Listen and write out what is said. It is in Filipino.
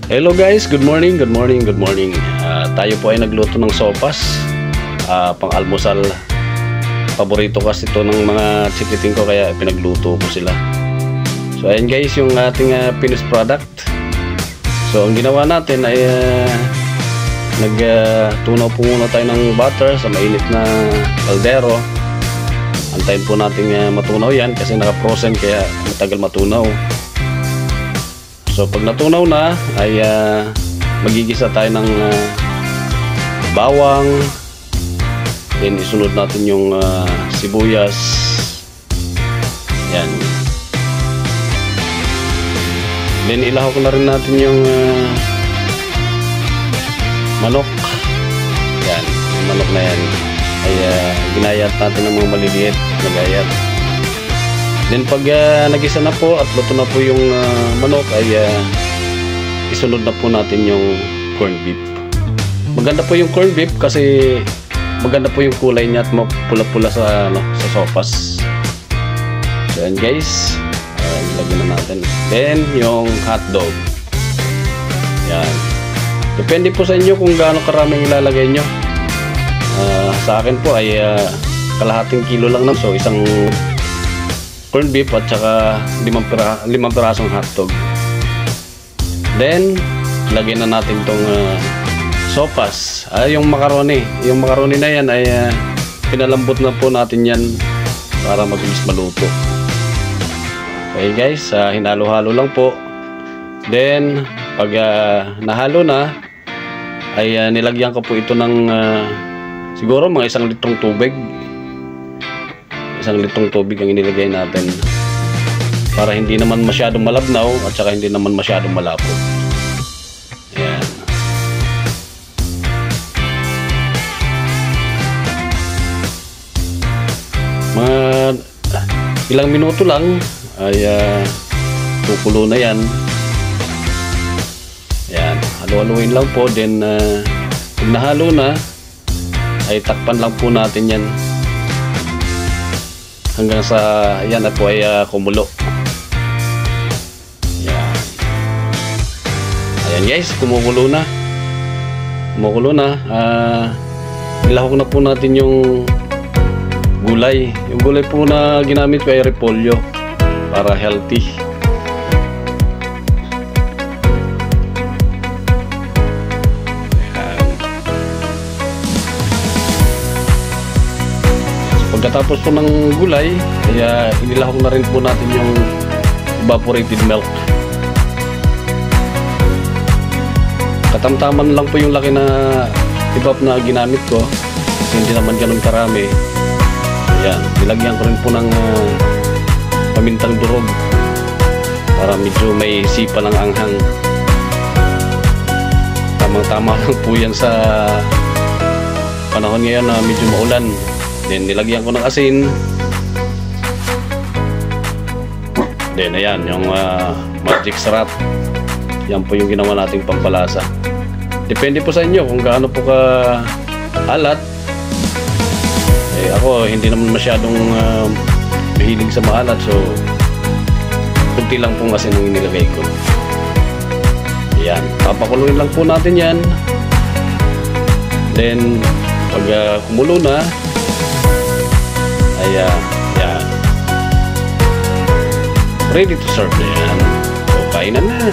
Hello guys, good morning, good morning, good morning. Tayo po ay nagluto ng sopas, pang-almusal. Paborito kasi ito ng mga chikiting ko kaya pinagluto ko sila. So ayan guys yung ating finished product. So ang ginawa natin ay nagtunaw po muna tayo ng butter sa mainit na kaldero. Antayin po natin matunaw yan kasi naka-frozen kaya matagal matunaw. So pag natunaw na ay magigisa tayo ng bawang, then isunod natin yung sibuyas, yan, then ilahok na rin natin yung manok, yan, yung manok na yan ay ginayat natin ng mga maliliit na gayat. Then pag nagisa na po at luto na po yung manok ay isunod na po natin yung corned beef. Maganda po yung corned beef kasi maganda po yung kulay niya at mapula-pula sa sopas. So yan guys, ilagay na natin. Then yung hotdog. Yan. Depende po sa inyo kung gaano karaming ilalagay nyo. Sa akin po ay kalahating kilo lang na. So isang corned beef at saka 5 pirasong hotdog. Then lagyan na natin tong sopas, yung macaroni. Yung macaroni na yan ay pinalambot na po natin yan para mabilis maluto. Okay guys, hinalo-halo lang po. Then pag nahalo na ay nilagyan ko po ito ng siguro mga 1 litrong tubig. 1 litrong tubig ang inilagay natin para hindi naman masyadong malabnaw at saka hindi naman masyadong malapot. Ayan. Mga ilang minuto lang ay kukulo na yan. Ayan. Halo-haluin lang po. Then pag nahalo na ay takpan lang po natin yan hanggang sa yan na po ay kumulo. Yan. Ayan guys, kumukulo na. Kumukulo na. Ilahok na po natin yung gulay. Yung gulay po na ginamit ko ay repolyo para healthy. Pagkatapos po ng gulay, kaya inilahok na rin po natin yung evaporated milk. Katamtaman lang po yung laki na evap na ginamit ko kasi hindi naman ganun karami. Ayan, nilagyan ko rin po ng pamintang durog para medyo may sipa ng anghang. Tamang-tama lang po yan sa panahon ngayon na medyo maulan. Then nilagyan ko ng asin. Then ayan yung magic sarap. Yan po yung ginawa nating pampalasa. Depende po sa inyo kung gaano po ka alat. Ako hindi naman masyadong mahilig sa maalat, so kunti lang pong asin ang inilagay ko. Ayan, papakuluin lang po natin yan. Then pag kumulo na ay yan, ready to serve na yan. So kainan na.